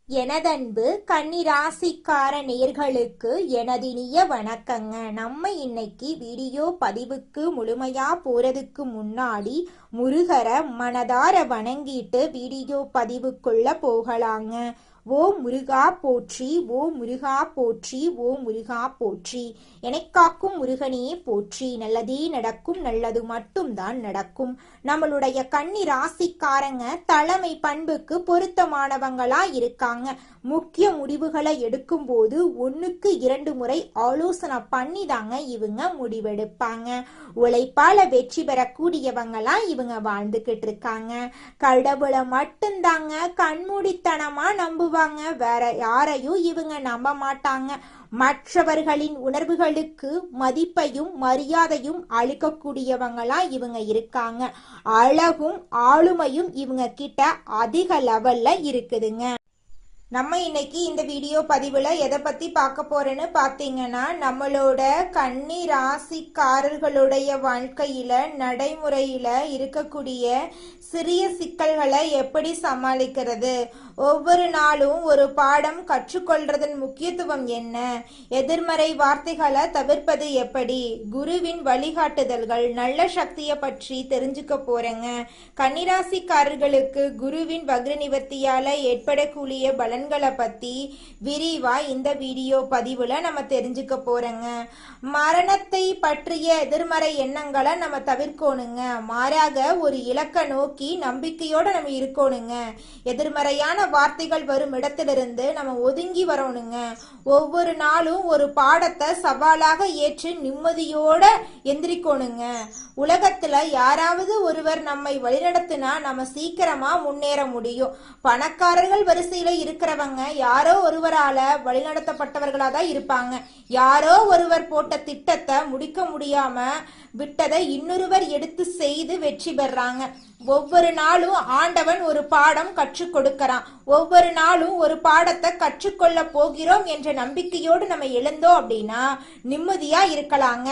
எனதன்பு கன்னிராசிக்கார நேர்களுக்கு எனதினிய வணக்கங்க. நம்ம இன்னைக்கு வீடியோ பதிவுக்கு முழுமையா போறதுக்கு முன்னாடி முருகரை மனதார வணங்கிட்டு வீடியோ பதிவுக்குள்ள போகலாங்க. ஓ முருகா போற்றி, ஓ முருகா போற்றி, ஓ முருகா போற்றி. எனக்காக்கும் முருகனே போற்றி. நல்லதே நடக்கும், நல்லது மட்டும்தான் நடக்கும். நம்மளுடைய கன்னி ராசிக்காரங்க தலைமை பண்புக்கு பொருத்தமானவங்களா இருக்காங்க. முக்கிய முடிவுகளை எடுக்கும் போது 1க்கு 2 முறை ஆலோசனை பண்ணி தாங்க இவங்க முடிவெடுப்பாங்க. உழைப்பால வெற்றி பெறக்கூடியவங்களா இவங்க வாழ்ந்துகிட்டு இருக்காங்க. கடவுளை மட்டும்தாங்க கண்மூடித்தனமா நம்புவாங்க. வேற யாரையும் இவங்க நம்ப மாட்டாங்க. மற்றவர்களின் உணர்வுகளுக்கு மதிப்பையும் மரியாதையும் அளிக்கக்கூடியவங்களா இவங்க இருக்காங்க. அழகும் ஆளுமையும் இவங்க கிட்ட அதிக லெவல்ல இருக்குதுங்க. நம்ம இன்னைக்கு இந்த வீடியோ பதிவுல எதை பத்தி பார்க்க போறேன்னு பாத்தீங்கன்னா, நம்மளோட கன்னி ராசிக்காரர்களுடைய வாழ்க்கையில நடைமுறையில இருக்கக்கூடிய சிறிய சிக்கல்களை எப்படி சமாளிக்கிறது, ஒவ்வொரு நாளும் ஒரு பாடம் கற்றுக்கொள்றதன் முக்கியத்துவம் என்ன, எதிர்மறை வார்த்தைகளை தவிர்ப்பது எப்படி, குருவின் வழிகாட்டுதல்கள், நல்ல சக்தியை பற்றி தெரிஞ்சுக்க போறேங்க. கன்னிராசிக்காரர்களுக்கு குருவின் வக்ர நிவர்த்தியால ஏற்படக்கூடிய பலன்களை பத்தி விரிவா இந்த வீடியோ பதிவுல நம்ம தெரிஞ்சுக்க போறோங்க. மரணத்தை பற்றிய எதிர்மறை எண்ணங்களை நம்ம தவிர்க்கணுங்க. மாறாக ஒரு இலக்க நோக்கி நம்பிக்கையோட நம்ம இருக்கணுங்க. எதிர்மறையான வார்த்தைகள் வரும் இடத்திலிருந்து நம்ம ஒதுங்கி வரணுங்க. ஒவ்வொரு நாளும் ஒரு பாடத்தை சவாலாக ஏற்று நிம்மதியோட எந்திரிக்கணுங்க. உலகத்துல யாராவது ஒருவர் நம்மை வழிநடத்தினா நம்ம சீக்கிரமா முன்னேற முடியும். பணக்காரர்கள் வரிசையில இருக்கிறவங்க யாரோ ஒருவரால வழிநடத்தப்பட்டவர்களா தான் இருப்பாங்க. யாரோ ஒருவர் போட்ட திட்டத்தை முடிக்க முடியாம விட்டதை இன்னொருவர் எடுத்து செய்து வெற்றி பெறாங்க. ஒவ்வொரு நாளும் ஆண்டவன் ஒரு பாடம் கற்றுக் கொடுக்கறான். ஒவ்வொரு நாளும் ஒரு பாடத்தை கற்றுக்கொள்ள போகிறோம் என்ற நம்பிக்கையோடு நம்ம எழுந்தோம் அப்படின்னா நிம்மதியா இருக்கலாங்க.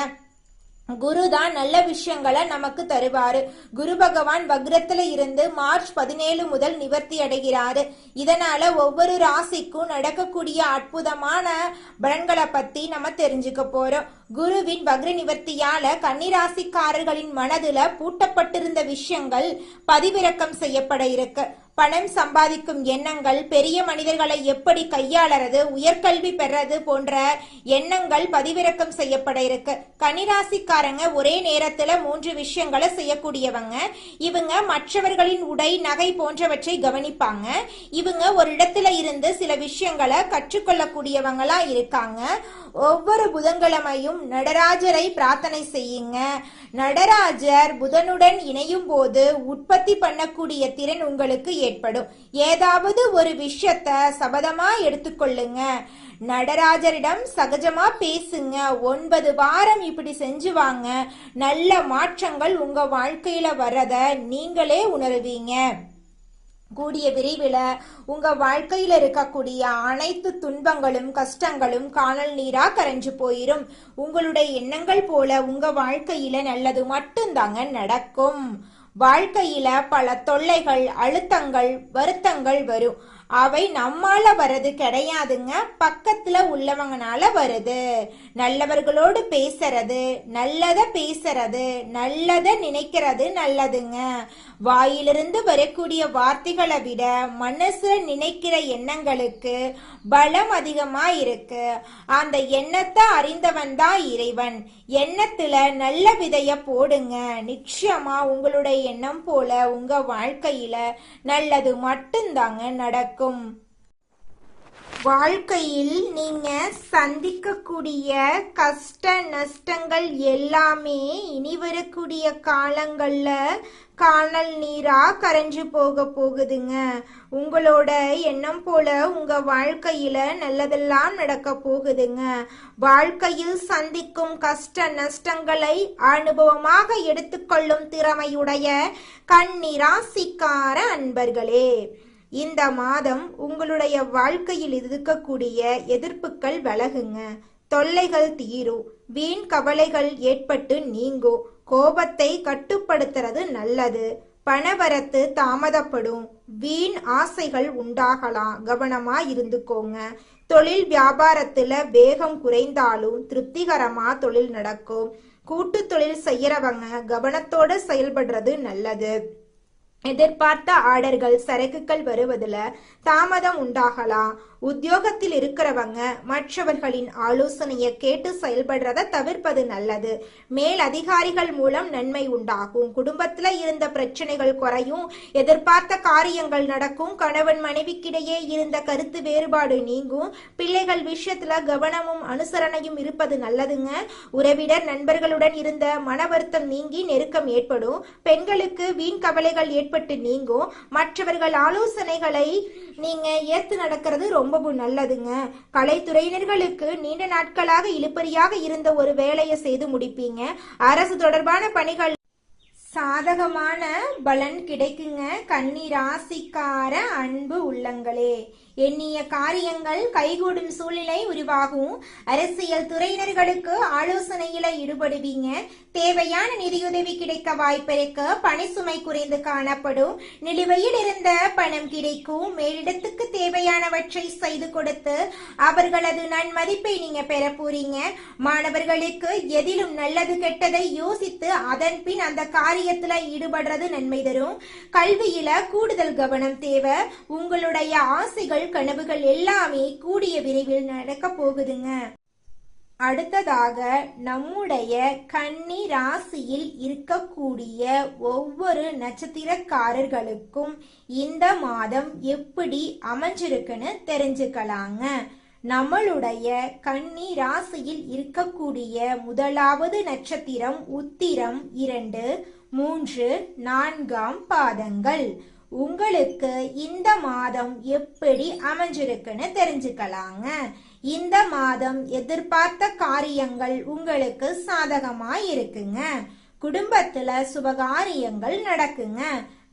குரு தான் நல்ல விஷயங்களை நமக்கு தருவாரு. குரு பகவான் வக்ரத்துல இருந்து மார்ச் 17 முதல் நிவர்த்தி அடைகிறாரு. இதனால ஒவ்வொரு ராசிக்கும் நடக்கக்கூடிய அற்புதமான பலன்களை பத்தி நம்ம தெரிஞ்சுக்க போறோம். குருவின் வக்ர நிவர்த்தியால கன்னிராசிக்காரர்களின் மனதுல பூட்டப்பட்டிருந்த விஷயங்கள் பதிவிறக்கம் செய்யப்பட இருக்கு. பணம் சம்பாதிக்கும் எண்ணங்கள், பெரிய மனிதர்களை எப்படி கையாளறது, உயர்கல்வி பெறது போன்ற எண்ணங்கள் பதிவிறக்கம் செய்யப்பட இருக்கு. கன்னிராசிக்காரங்க ஒரே நேரத்துல 3 விஷயங்களை செய்யக்கூடியவங்க. இவங்க மற்றவர்களின் உடை, நகை போன்றவற்றை கவனிப்பாங்க. இவங்க ஒரு இடத்துல இருந்து சில விஷயங்களை கற்றுக்கொள்ளக்கூடியவங்களா இருக்காங்க. ஒவ்வொரு புதன்கிழமையும் நடராஜரை பிரார்த்தனை செய்யுங்க. நடராஜர் புதனுடன் இணையும் போது உற்பத்தி பண்ணக்கூடிய திறன் உங்களுக்கு ஏற்படும். ஏதாவது ஒரு விஷயத்த சபதமா எடுத்துக்கொள்ளுங்க. நடராஜரிடம் சகஜமா பேசுங்க. 9 வாரம் இப்படி செஞ்சு வாங்க. நல்ல மாற்றங்கள் உங்க வாழ்க்கையில வரத நீங்களே உணர்வீங்க. கூடிய விரைவில் உங்க வாழ்க்கையில இருக்கக்கூடிய அனைத்து துன்பங்களும் கஷ்டங்களும் காணல் நீரா கரைஞ்சு போயிரும். உங்களுடைய எண்ணங்கள் போல உங்க வாழ்க்கையில நல்லது மட்டும்தாங்க நடக்கும். வாழ்க்கையில பல தொல்லைகள், அழுத்தங்கள், வருத்தங்கள் வரும். அவை நம்மால வர்றது கிடையாதுங்க, பக்கத்துல உள்ளவங்கனால வருது. நல்லவர்களோடு பேசுறது, நல்லத பேசுறது, நல்லத நினைக்கிறது நல்லதுங்க. வாயிலிருந்து வரக்கூடிய வார்த்தைகளை விட மனசுல நினைக்கிற எண்ணங்களுக்கு பலம் அதிகமா இருக்கு. அந்த எண்ணத்தை அறிந்தவன் தான் இறைவன். எண்ணத்துல நல்ல விதைய போடுங்க. நிச்சயமா உங்களுடைய எண்ணம் போல உங்க வாழ்க்கையில நல்லது மட்டும்தாங்க நடக்கும். வாழ்க்கையில் நீங்க சந்திக்கக்கூடிய கஷ்ட நஷ்டங்கள் எல்லாமே இனி வரக்கூடிய காலங்கள்ல காணல் நீரா கரைஞ்சு போகுதுங்க. உங்களோட எண்ணம் போல உங்க வாழ்க்கையில நல்லதெல்லாம் நடக்க போகுதுங்க. வாழ்க்கையில் சந்திக்கும் கஷ்ட நஷ்டங்களை அனுபவமாக எடுத்துக்கொள்ளும் திறமையுடைய கன்னி ராசிக்கார அன்பர்களே, இந்த மாதம் உங்களுடைய வாழ்க்கையில் இருக்கக்கூடிய எதிர்ப்புகள் விலகுங்க. தொல்லைகள் தீரும். வீண் கவலைகள் ஏற்பட்டு நீங்கும். கோபத்தை கட்டுப்படுத்துறது நல்லது. பணவரத்து தாமதப்படும், வீண் ஆசைகள் உண்டாகலாம், கவனமா இருந்துக்கோங்க. தொழில் வியாபாரத்துல வேகம் குறைந்தாலும் திருப்திகரமா தொழில் நடக்கும். கூட்டு தொழில் செய்யறவங்க கவனத்தோட செயல்படுறது நல்லது. எதிர்பார்த்த ஆர்டர்கள் சரக்குகள் வருவதுல தாமதம் உண்டாகலாம். உத்தியோகத்தில் இருக்கிறவங்க மற்றவர்களின் ஆலோசனையை கேட்டு செயல்படுறத தவிர்ப்பது நல்லது. மேல் அதிகாரிகள் மூலம் நன்மை உண்டாகும். குடும்பத்துல இருந்த பிரச்சனைகள் குறையும். எதிர்பார்த்த காரியங்கள் நடக்கும். கணவன் மனைவிக்கிடையே இருந்த கருத்து வேறுபாடு நீங்கும். பிள்ளைகள் விஷயத்துல கவனமும் அனுசரணையும் இருப்பது நல்லதுங்க. உறவினர் நண்பர்களுடன் இருந்த மன வருத்தம் நீங்கி நெருக்கம் ஏற்படும். பெண்களுக்கு வீண் கவலைகள் ஏற்பட்டு நீங்கும். மற்றவர்கள் ஆலோசனைகளை நீங்க ஏத்து நடக்கிறது ரொம்பவும் நல்லதுங்க. கலைத்துறையினர்களுக்கு நீண்ட நாட்களாக இழுபறியாக இருந்த ஒரு வேலையை செய்து முடிப்பீங்க. அரசு தொடர்பான பணிகள் சாதகமான பலன் கிடைக்குங்க. கன்னி ராசிக்கார அன்பு உள்ளங்களே, எண்ணிய காரியங்கள் கைகூடும் சூழ்நிலை உருவாகும். அரசியல் துறையினர்களுக்கு ஆலோசனையில ஈடுபடுவீங்க. தேவையான நிதியுதவி கிடைக்க வாய்ப்பிருக்க. பணி சுமை குறைந்து காணப்படும். நிலுவையில் இருந்த பணம் கிடைக்கும். மேலிடத்துக்கு தேவையானவற்றை செய்து கொடுத்து அவர்களது நன்மதிப்பை நீங்க பெற போறீங்க. மாணவர்களுக்கு எதிலும் நல்லது கெட்டதை யோசித்து அதன் பின் அந்த காரியத்துல ஈடுபடுறது நன்மை தரும். கல்வியில கூடுதல் கவனம் தேவை. உங்களுடைய ஆசைகள் கனவுகள் எல்லாமே கூடிய விரைவில் நடக்க போகுதுங்க. அடுத்ததாக நம்முடைய கன்னி ராசியில் இருக்கக்கூடிய ஒவ்வொரு நட்சத்திரக்காரர்களுக்கும் இந்த மாதம் எப்படி அமைஞ்சிருக்குன்னு தெரிஞ்சுக்கலாங்க. நம்மளுடைய கன்னி ராசியில் இருக்கக்கூடிய முதலாவது நட்சத்திரம் உத்திரம் 2, 3, 4ஆம் பாதங்கள். உங்களுக்கு இந்த மாதம் எப்படி அமைஞ்சிருக்குன்னு தெரிஞ்சுக்கலாங்க. இந்த மாதம் எதிர்பார்த்த காரியங்கள் உங்களுக்கு சாதகமா இருக்குங்க. குடும்பத்துல சுபகாரியங்கள் நடக்குங்க.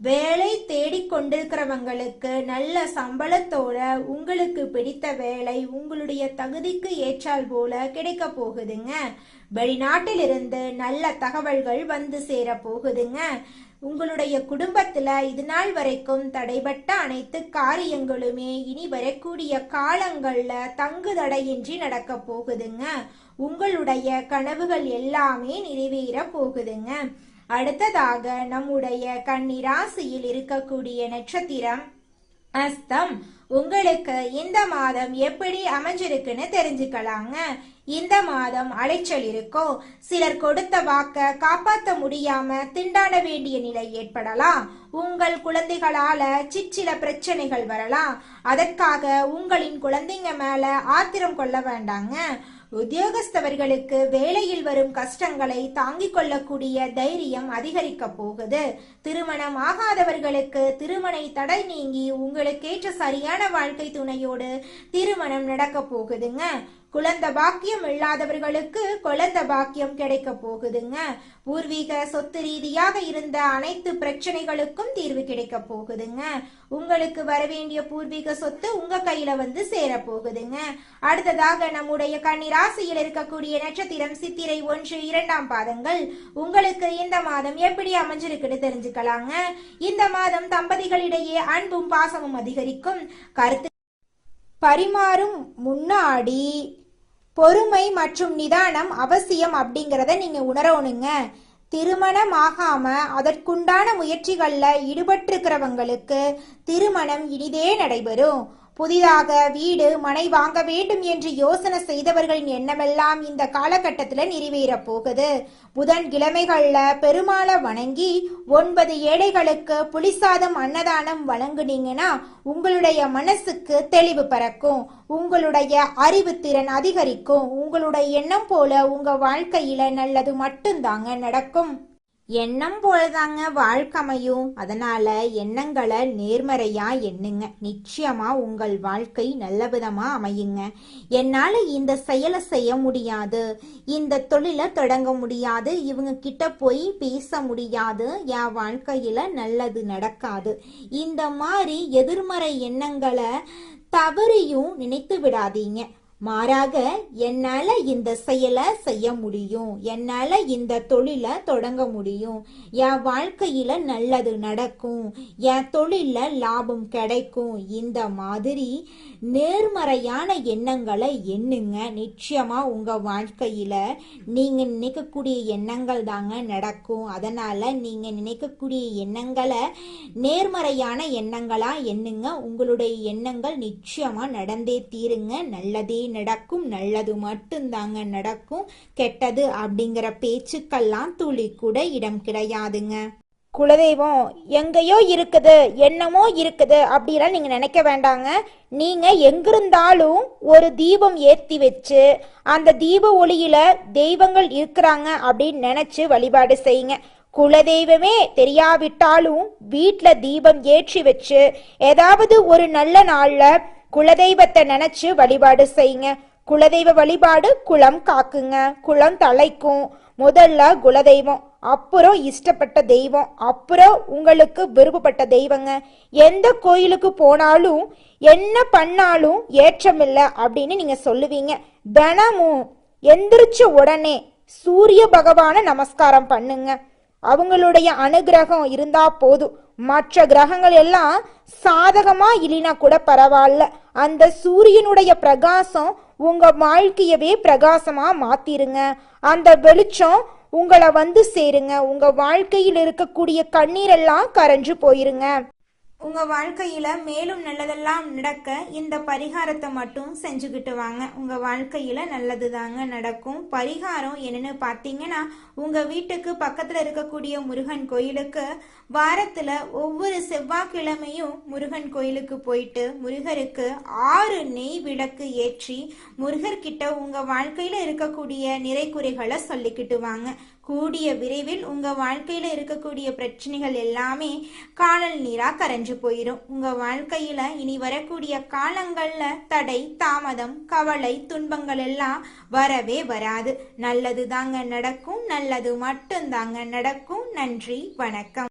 வேலை தேடிக்கொண்டிருக்கிறவங்களுக்கு நல்ல சம்பளத்தோட உங்களுக்கு பிடித்த வேலை உங்களுடைய தகுதிக்கு ஏற்றால் போல கிடைக்க போகுதுங்க. வெளிநாட்டிலிருந்து நல்ல தகவல்கள் வந்து சேர போகுதுங்க. உங்களுடைய குடும்பத்துல இது நாள் வரைக்கும் தடைபட்ட அனைத்து காரியங்களுமே இனி வரக்கூடிய காலங்கள்ல தங்கு தடையின்றி நடக்க போகுதுங்க. உங்களுடைய கனவுகள் எல்லாமே நிறைவேற போகுதுங்க. அடுத்ததாக நம்முடைய கன்னி ராசியில் இருக்கக்கூடிய நட்சத்திரம் அஸ்தம். உங்களுக்கு இந்த மாதம் எப்படி அமைஞ்சிருக்குன்னு தெரிஞ்சுக்கலாங்க. இந்த மாதம் அலைச்சல் இருக்கும். சிலர் கொடுத்த வாக்க காப்பாற்ற முடியாம திண்டாட வேண்டிய நிலை ஏற்படலாம். உங்கள் குழந்தைகளால சிற்சில பிரச்சனைகள் வரலாம். அதற்காக உங்களின் குழந்தைங்க மேல ஆத்திரம் கொள்ள வேண்டாங்க. உத்தியோகஸ்தவர்களுக்கு வேலையில் வரும் கஷ்டங்களை தாங்கிக் கொள்ளக்கூடிய தைரியம் அதிகரிக்க போகுது. திருமணம் ஆகாதவர்களுக்கு திருமண தடை நீங்கி உங்களுக்கேற்ற சரியான வாழ்க்கை துணையோடு திருமணம் நடக்க போகுதுங்க. குழந்தை பாக்கியம் இல்லாதவர்களுக்கு குழந்தை பாக்கியம் கிடைக்க போகுதுங்க. பூர்வீக சொத்து ரீதியாக இருந்த அனைத்து பிரச்சனைகளுக்கும் தீர்வு கிடைக்க போகுதுங்க. உங்களுக்கு வரவேண்டிய பூர்வீக சொத்து உங்க கையில வந்து சேர போகுதுங்க. அடுத்ததாக நம்முடைய கன்னி ராசியில் இருக்கக்கூடிய நட்சத்திரம் சித்திரை 1, 2ஆம் பாதங்கள். உங்களுக்கு இந்த மாதம் எப்படி அமைஞ்சிருக்குன்னு தெரிஞ்சுக்கலாங்க. இந்த மாதம் தம்பதிகளிடையே அன்பும் பாசமும் அதிகரிக்கும். கருத்து பரிமாறும் முன்னாடி பொறுமை மற்றும் நிதானம் அவசியம் அப்படிங்கிறத நீங்க உணரணுங்க. திருமணம் ஆகாம அதற்குண்டான முயற்சிகள்ல ஈடுபட்டிருக்கிறவங்களுக்கு திருமணம் இனிதே நடைபெறும். புதிதாக வீடு மனை வாங்க வேண்டும் என்று யோசனை செய்தவர்களின் எண்ணமெல்லாம் இந்த காலகட்டத்தில் நிறைவேற போகுது. புதன் கிழமைகள்ல பெருமாளை வணங்கி 9 ஏழைகளுக்கு புளிசாதம் அன்னதானம் வழங்குனீங்கன்னா உங்களுடைய மனசுக்கு தெளிவு பிறக்கும். உங்களுடைய அறிவுத்திறன் அதிகரிக்கும். உங்களுடைய எண்ணம் போல உங்க வாழ்க்கையில நல்லது மட்டும்தாங்க நடக்கும். எண்ணம் போலதாங்க வாழ்க்கையும். அதனால எண்ணங்களை நேர்மறையா எண்ணுங்க. நிச்சயமா உங்கள் வாழ்க்கை நல்ல விதமா அமையுங்க. என்னால இந்த செயலை செய்ய முடியாது, இந்த தொழிலை தொடங்க முடியாது, இவங்க கிட்ட போய் பேச முடியாது, என் வாழ்க்கையில நல்லது நடக்காது, இந்த மாதிரி எதிர்மறை எண்ணங்களை தவறியும் நினைத்து விடாதீங்க. மாறாக என்னால இந்த செயலை செய்ய முடியும், என்னால இந்த தொழிலை தொடங்க முடியும், என் வாழ்க்கையில நல்லது நடக்கும், என் தொழில லாபம் கிடைக்கும், இந்த மாதிரி நேர்மறையான எண்ணங்களை எண்ணுங்க. நிச்சயமா உங்க வாழ்க்கையில நீங்க நினைக்கக்கூடிய எண்ணங்கள் தாங்க நடக்கும். அதனால நீங்க நினைக்கக்கூடிய எண்ணங்களை நேர்மறையான எண்ணங்களா எண்ணுங்க. உங்களுடைய எண்ணங்கள் நிச்சயமா நடந்தே தீருங்க. நல்லதே நடக்கும், நல்லது மட்டும்தாங்க நடக்கும். கெட்டது அப்படிங்கிற பேச்சுக்கெல்லாம் துளி கூட இடம் கிடையாதுங்க. குலதெய்வம் எங்கேயோ இருக்குது, என்னமோ இருக்குது அப்படிலாம் நீங்க நினைக்க வேண்டாங்க. நீங்க எங்கிருந்தாலும் ஒரு தீபம் ஏற்றி வச்சு அந்த தீப ஒளியில தெய்வங்கள் இருக்கிறாங்க அப்படின்னு நினைச்சு வழிபாடு செய்யுங்க. குலதெய்வமே தெரியாவிட்டாலும் வீட்டில் தீபம் ஏற்றி வச்சு ஏதாவது ஒரு நல்ல நாள்ல குலதெய்வத்தை நினைச்சு வழிபாடு செய்யுங்க. குலதெய்வ வழிபாடு குலம் காக்குங்க, குலம் தலைக்கும். முதல்ல குலதெய்வம், அப்புறம் இஷ்டப்பட்ட தெய்வம், அப்புறம் உங்களுக்கு விருப்பப்பட்ட தெய்வங்க. எந்த கோயிலுக்கு போனாலும் என்ன பண்ணாலும் ஏற்றமில்லை அப்படின்னு நீங்க சொல்லுவீங்க. தினமும் எந்திரிச்ச உடனே சூரிய பகவான நமஸ்காரம் பண்ணுங்க. அவங்களுடைய அனுகிரகம் இருந்தா போதும். மற்ற கிரகங்கள் எல்லாம் சாதகமா இல்லைனா கூட பரவாயில்ல, அந்த சூரியனுடைய பிரகாசம் உங்க வாழ்க்கையவே பிரகாசமா மாத்திருங்க. அந்த வெளிச்சம் உங்களை வந்து சேருங்க. உங்க வாழ்க்கையில் இருக்கக்கூடிய கண்ணீரெல்லாம் கரைஞ்சு போயிருங்க. உங்க வாழ்க்கையில மேலும் நல்லதெல்லாம் நடக்க இந்த பரிகாரத்தை மட்டும் செஞ்சுக்கிட்டு வாங்க. உங்க வாழ்க்கையில நல்லது தாங்க நடக்கும். பரிகாரம் என்னன்னு பார்த்தீங்கன்னா, உங்க வீட்டுக்கு பக்கத்துல இருக்கக்கூடிய முருகன் கோயிலுக்கு வாரத்துல ஒவ்வொரு செவ்வாய்க்கிழமையும் முருகன் கோயிலுக்கு போயிட்டு முருகருக்கு 6 நெய் விளக்கு ஏற்றி முருகர்கிட்ட உங்க வாழ்க்கையில இருக்கக்கூடிய நிறைக்குறைகளை சொல்லிக்கிட்டு வாங்க. கூடிய விரைவில் உங்க வாழ்க்கையில இருக்கக்கூடிய பிரச்சனைகள் எல்லாமே காணல் நீரா கரைஞ்சு போயிடும். உங்க வாழ்க்கையில இனி வரக்கூடிய காலங்கள்ல தடை, தாமதம், கவலை, துன்பங்கள் எல்லாம் வரவே வராது. நல்லது தாங்க நடக்கும், நல்லது மட்டும் தாங்க நடக்கும். நன்றி, வணக்கம்.